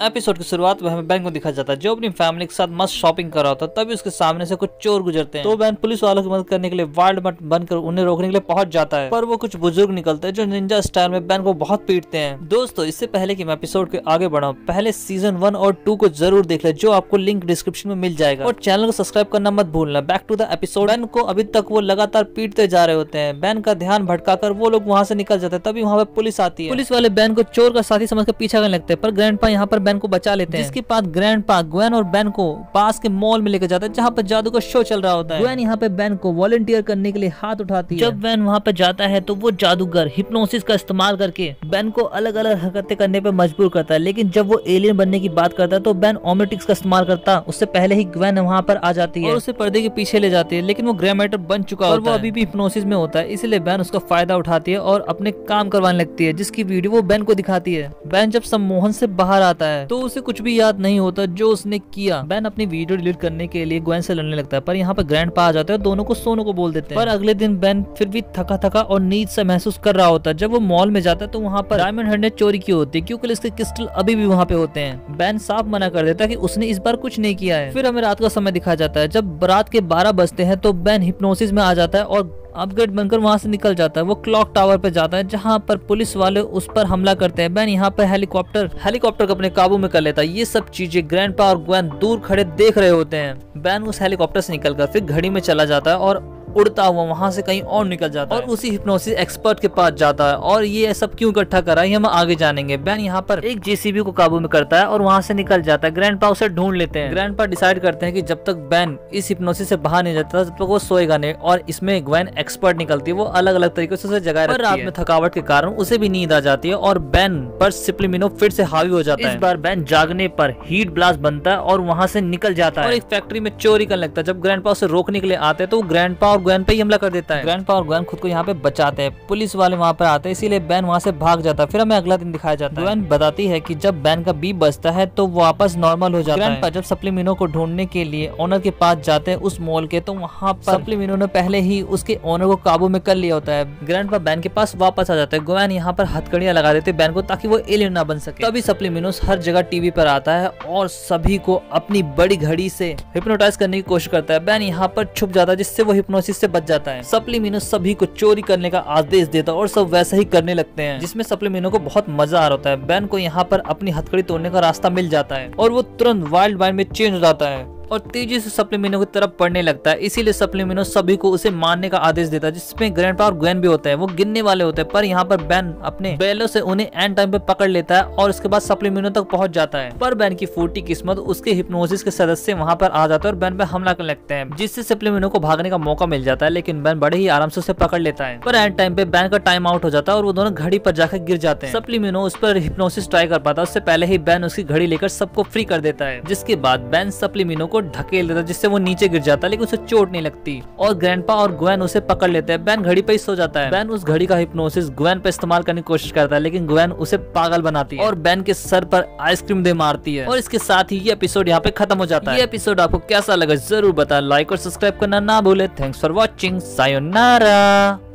Episode की शुरुआत में हमें बैन को दिखाया जाता है जो अपनी फैमिली के साथ मस्त शॉपिंग कर रहा होता है। तभी उसके सामने से कुछ चोर गुजरते हैं तो बैन पुलिस वालों की मदद करने के लिए वार्ड बनकर उन्हें रोकने के लिए पहुंच जाता है, पर वो कुछ बुजुर्ग निकलते हैं जो निंजा स्टाइल में बैन को बहुत पीटते हैं। दोस्तों, इससे पहले कि मैं एपिसोड के आगे बढ़ाऊं, पहले सीजन 1 और 2 को जरूर देख ले, जो आपको लिंक डिस्क्रिप्शन में मिल जाएगा, और चैनल को सब्सक्राइब करना मत भूलना। Back to the episode. Ban को अभी तक वो लगातार पीटते जा रहे होते हैं। बैन का ध्यान भटकाकर वो लोग वहाँ से निकल जाते हैं। तभी वहाँ पे पुलिस आती है। पुलिस वाले बैन को चोर का साथी समझकर पीछा करने लगते हैं, पर ग्रैंडपा यहाँ पर बैन को बचा लेते हैं। इसके बाद ग्रैंडपा ग्वेन और बैन को पास के मॉल में लेकर जाता है जहाँ पर जादू का शो चल रहा होता है। ग्वेन यहाँ पे बैन को वॉलंटियर करने के लिए हाथ उठाती है। जब बैन वहाँ पे जाता है तो वो जादूगर हिप्नोसिस का इस्तेमाल करके बैन को अलग अलग हरकतें करने पे मजबूर करता है। लेकिन जब वो एलियन बनने की बात करता है तो बैन ओमेटिक्स का इस्तेमाल करता, उससे पहले ही ग्वेन वहाँ पर आ जाती है और उसे पर्दे के पीछे ले जाती है। लेकिन वो ग्रैमेटर बन चुका होता है, वो अभी भी हिप्नोसिस में होता है, इसलिए बैन उसका फायदा उठाती है और अपने काम करवाने लगती है, जिसकी वीडियो वो बैन को दिखाती है। बैन जब सम्मोहन से बाहर आता है तो उसे कुछ भी याद नहीं होता जो उसने किया। बैन अपनी वीडियो डिलीट करने के लिए ग्वेन से लड़ने लगता है, पर यहाँ पर ग्रैंडपा आ जाते हैं और दोनों को सोने को बोल देते हैं। पर अगले दिन बैन फिर भी थका थका और नींद से महसूस कर रहा होता है। जब वो मॉल में जाता है तो वहाँ पर डायमंड हेड ने चोरी की होती है, क्योंकि इसके क्रिस्टल अभी भी वहाँ पे होते हैं। बैन साफ मना कर देता है कि उसने इस बार कुछ नहीं किया है। फिर हमें रात का समय दिखाया जाता है। जब रात के 12 बजते हैं तो बैन हिप्नोसिस में आ जाता है और अपग्रेड बनकर वहां से निकल जाता है। वो क्लॉक टावर पे जाता है जहां पर पुलिस वाले उस पर हमला करते हैं। बैन यहाँ पर हेलीकॉप्टर को अपने काबू में कर लेता है। ये सब चीजें ग्रैंडपा और ग्वेन दूर खड़े देख रहे होते हैं। बैन उस हेलीकॉप्टर से निकलकर फिर घड़ी में चला जाता है और उड़ता हुआ वहां से कहीं और निकल जाता है और उसी हिप्नोसिस एक्सपर्ट के पास जाता है। और ये सब क्यों इकट्ठा करा है हम आगे जानेंगे। बैन यहाँ पर एक जेसीबी को काबू में करता है और वहां से निकल जाता है। ग्रैंडपा उसे ढूंढ लेते हैं। ग्रैंडपा डिसाइड करते हैं कि जब तक बैन इस हिप्नोसिस से बाहर नहीं जाता तब तक वो सोएगा नहीं, और इसमें ग्वेन एक्सपर्ट निकलती है। वो अलग अलग तरीके से उसे जगाए रखती है। रात में थकावट के कारण उसे भी नींद आ जाती है और बैन पर सिप्लिमिनो फिर से हावी हो जाता है। इस बार बैन जागने पर हीट ब्लास्ट बनता है और वहां से निकल जाता है और एक फैक्ट्री में चोरी करने लगता है। जब ग्रैंडपा उसे रोकने के लिए आते हैं तो ग्रैंडपा और ग्वेन पे ही हमला कर देता है। ग्रैंडपा और ग्वेन खुद को यहाँ पे बचाते हैं। पुलिस वाले वहाँ पर आते हैं, इसीलिए बैन वहाँ से भाग जाता है। फिर हमें अगला दिन दिखाया जाता है। ग्वेन बताती है कि जब बैन का बीप बजता है तो वापस नॉर्मल हो जाता है। ग्रैंडपा जब सप्लीमिनो को ढूंढने के लिए ओनर के पास जाते हैं उस मॉल के, तो वहाँ पर सप्लीमिनो ने पहले ही उसके ओनर को काबू में कर लिया होता है। ग्रैंडपा बैन के पास वापस आ जाता है। ग्वेन यहाँ पर हथकड़ियां लगा देते हैं बैन को ताकि वो एलियन ना बन सके। तभी सप्लीमिनो हर जगह टीवी पर आता है और सभी को अपनी बड़ी घड़ी से हिप्नोटाइज करने की कोशिश करता है। बैन यहाँ पर छुप जाता है जिससे वो हिप्नोसिस से बच जाता है। सप्लीमिनो सभी को चोरी करने का आदेश देता है और सब वैसा ही करने लगते हैं, जिसमें सप्लीमिनो को बहुत मजा आ रहा है। बैन को यहाँ पर अपनी हथकड़ी तोड़ने का रास्ता मिल जाता है और वो तुरंत वाइल्ड वाइल्ड में चेंज हो जाता है और तेजी से सप्लीमिनो की तरफ बढ़ने लगता है। इसीलिए सप्लीमिनो सभी को उसे मारने का आदेश देता है, जिसमें ग्रैंडपा और ग्वेन भी होते हैं। वो गिनने वाले होते हैं, पर यहाँ पर बैन अपने बैलों से उन्हें एंड टाइम पे पकड़ लेता है और उसके बाद सप्लीमिनो तक पहुंच जाता है। पर बैन की फूटी किस्मत, उसके हिप्नोसिस के सदस्य वहाँ पर आ जाते हैं और बैन पे हमला करने लगते हैं, जिससे सप्लीमिनो को भागने का मौका मिल जाता है। लेकिन बैन बड़े ही आराम से उसे पकड़ लेता है। पर एंड टाइम पे बैन का टाइम आउट हो जाता है और वो दोनों घड़ी पर जाकर गिर जाते हैं। सप्लीमिनो उस पर हिप्नोसिस ट्राई कर पाता है, उससे पहले ही बैन उसकी घड़ी लेकर सबको फ्री कर देता है, जिसके बाद बैन सप्लीमिनो को ढकेल देता है जिससे वो नीचे गिर जाता है, लेकिन उसे चोट नहीं लगती और ग्रैंडपा और ग्वेन उसे पकड़ लेते हैं। बैन घड़ी पे ही सो जाता है। बैन उस घड़ी का हिप्नोसिस ग्वेन पे इस्तेमाल करने की कोशिश करता है, लेकिन ग्वेन उसे पागल बनाती है और बैन के सर पर आइसक्रीम दे मारती है। और इसके साथ ही ये एपिसोड यहाँ पे खत्म हो जाता है। ये एपिसोड आपको कैसा लगा जरूर बताएं, लाइक और सब्सक्राइब करना ना भूले। Thanks for watching, sayonara.